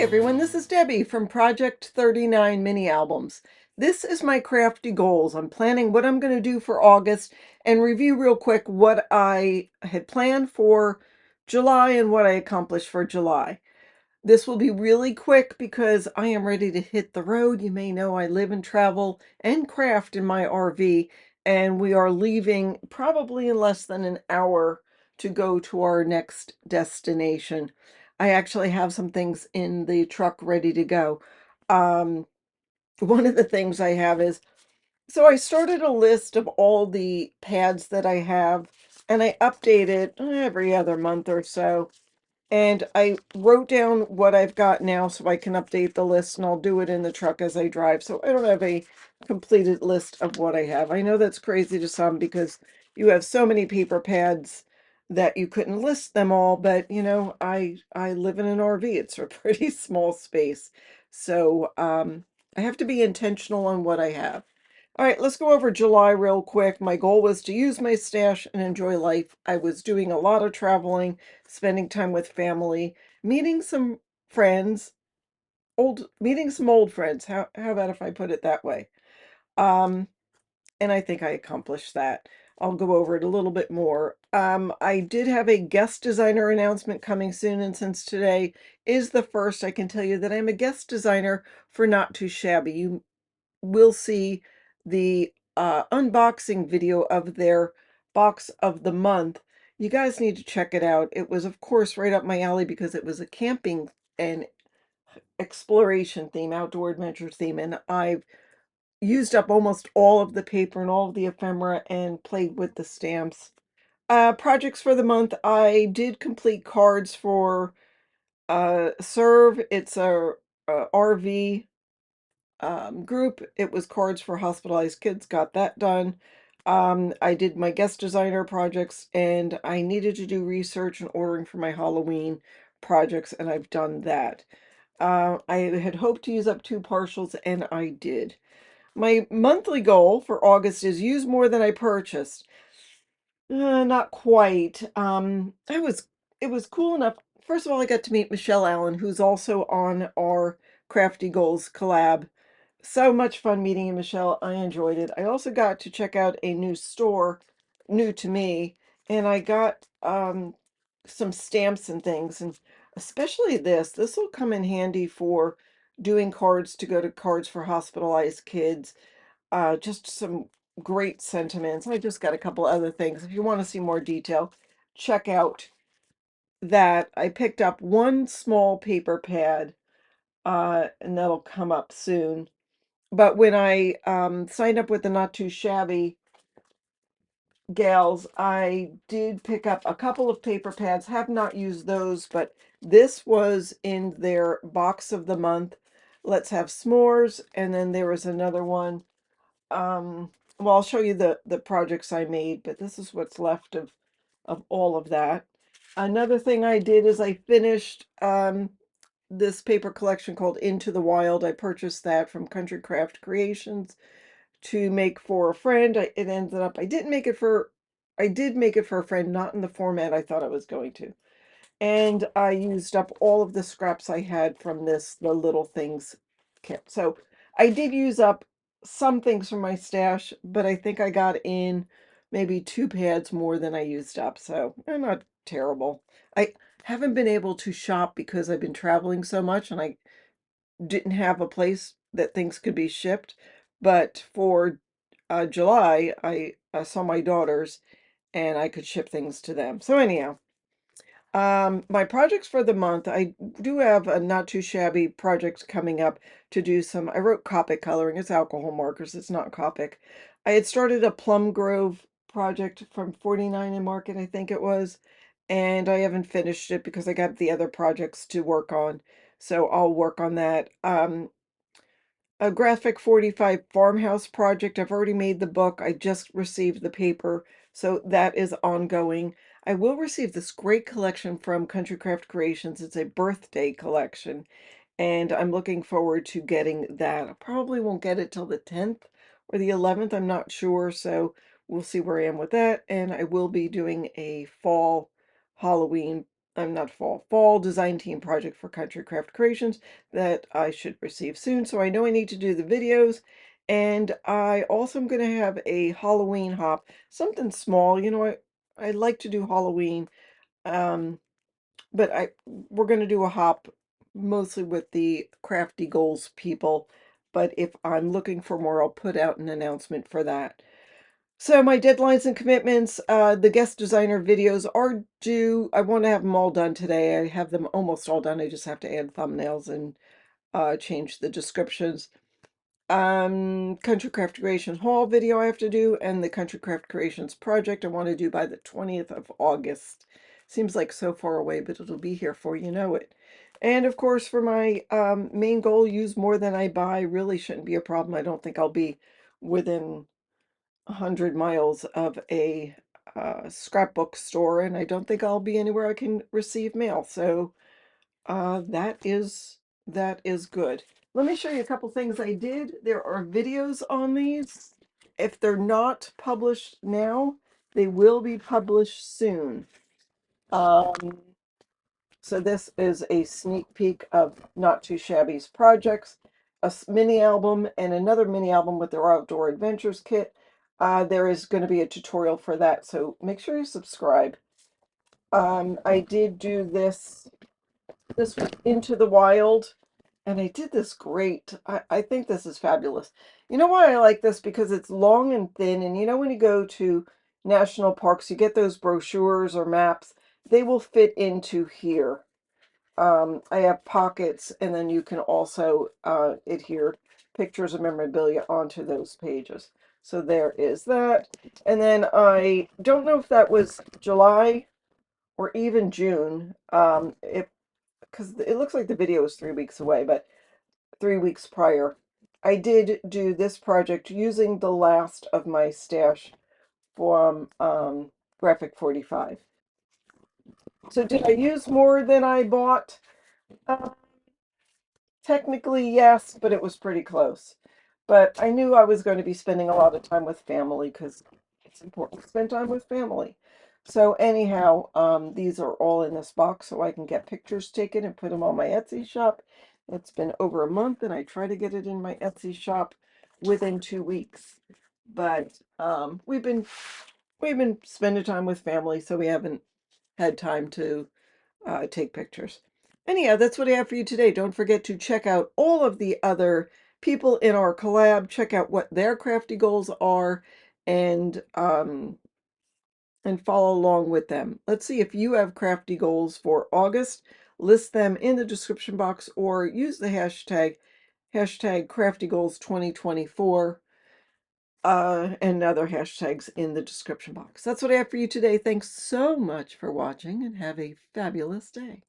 everyone, this is Debbie from Project 39 Mini Albums. This is my crafty goals. I'm planning what I'm going to do for August and review real quick what I had planned for July and what I accomplished for July. This will be really quick because I am ready to hit the road. You may know I live and travel and craft in my RV, and we are leaving probably in less than an hour to go to our next destination. I actually have some things in the truck ready to go. Um, One of the things I have is, so I started a list of all the pads that I have, and I update it every other month or so. And I wrote down what I've got now so I can update the list, and I'll do it in the truck as I drive. So I don't have a completed list of what I have. I know that's crazy to some because you have so many paper pads that you couldn't list them all, but you know, I live in an RV. It's a pretty small space. So I have to be intentional on what I have. All right, let's go over July real quick. My goal was to use my stash and enjoy life. I was doing a lot of traveling, spending time with family, meeting some friends, meeting some old friends. How about if I put it that way? Um, and I think I accomplished that. I'll go over it a little bit more. I did have a guest designer announcement coming soon, and since today is the first, I can tell you that I'm a guest designer for Not Too Shabby. You will see the unboxing video of their box of the month. You guys need to check it out. It was, of course, right up my alley because it was a camping and exploration theme, outdoor adventure theme, and I've used up almost all of the paper and all of the ephemera and played with the stamps. Projects for the month, I did complete cards for Serve. It's a RV group. It was cards for hospitalized kids, got that done. I did my guest designer projects, and I needed to do research and ordering for my Halloween projects, and I've done that. I had hoped to use up 2 partials, and I did. My monthly goal for August is use more than I purchased. Not quite. It was cool enough. First of all, I got to meet Michelle Allen, who's also on our Crafty Goals collab. So much fun meeting Michelle. I enjoyed it. I also got to check out a new store, new to me, and I got some stamps and things, and especially this. This will come in handy for doing cards to go to Cards for Hospitalized Kids. Just some great sentiments. I just got a couple other things. If you want to see more detail, check out that. I picked up one small paper pad, and that'll come up soon. But when I signed up with the Not Too Shabby gals, I did pick up a couple of paper pads. Have not used those, but this was in their box of the month. Let's have s'mores, and then there was another one. Well, I'll show you the projects I made, but this is what's left of all of that. Another thing I did is I finished this paper collection called Into the Wild. I purchased that from Country Craft Creations to make for a friend. It ended up, I did make it for a friend, not in the format I thought I was going to. And I used up all of the scraps I had from the Little Things kit. So I did use up some things from my stash, but I think I got in maybe 2 pads more than I used up. So they're not terrible. I haven't been able to shop because I've been traveling so much, and I didn't have a place that things could be shipped. But for July, I saw my daughters and I could ship things to them. So anyhow, my projects for the month, I do have a not too shabby project coming up to do some, I wrote Copic coloring. It's alcohol markers. It's not Copic. I had started a Plum Grove project from 49 in Market, I think it was, and I haven't finished it because I got the other projects to work on. So I'll work on that. A Graphic 45 farmhouse project. I've already made the book. I just received the paper, so that is ongoing. I will receive this great collection from Country Craft Creations. It's a birthday collection, and I'm looking forward to getting that. I probably won't get it till the 10th or the 11th. I'm not sure, so we'll see where I am with that. And I will be doing a fall Halloween I'm not fall design team project for Country Craft Creations that I should receive soon. So I know I need to do the videos. And I also am going to have a Halloween hop, something small. You know, I like to do Halloween. But we're going to do a hop mostly with the Crafty Goals people. But if I'm looking for more, I'll put out an announcement for that. So my deadlines and commitments, the guest designer videos are due. I want to have them all done today. I have them almost all done. I just have to add thumbnails and change the descriptions. Country Craft Creations haul video I have to do, and the Country Craft Creations project I want to do by the 20th of August. Seems like so far away, but it'll be here for you know it. And of course, for my main goal, use more than I buy, really shouldn't be a problem. I don't think I'll be within 100 miles of a scrapbook store, and I don't think I'll be anywhere I can receive mail. So that is good. Let me show you a couple things I did. There are videos on these. If they're not published now, they will be published soon. So this is a sneak peek of Not Too Shabby's projects, a mini album, and another mini album with their Outdoor Adventures kit. There is going to be a tutorial for that, so make sure you subscribe. I did do this was Into the Wild, and I did this great. I think this is fabulous. You know why I like this? Because it's long and thin, and you know when you go to national parks, you get those brochures or maps, they will fit into here. I have pockets, and then you can also adhere pictures of memorabilia onto those pages. So there is that. And then I don't know if that was July or even June, because it looks like the video is 3 weeks away, but 3 weeks prior, I did do this project using the last of my stash from Graphic 45. So did I use more than I bought? Uh, Technically, yes, but it was pretty close. But I knew I was going to be spending a lot of time with family because it's important to spend time with family. So anyhow, these are all in this box so I can get pictures taken and put them on my Etsy shop. It's been over a month, and I try to get it in my Etsy shop within 2 weeks. But we've been spending time with family, so we haven't had time to take pictures. Anyhow, that's what I have for you today. Don't forget to check out all of the other people in our collab. Check out what their crafty goals are, and follow along with them. Let's see if you have crafty goals for August. List them in the description box or use the hashtag crafty goals 2024 and other hashtags in the description box. That's what I have for you today. Thanks so much for watching, and have a fabulous day.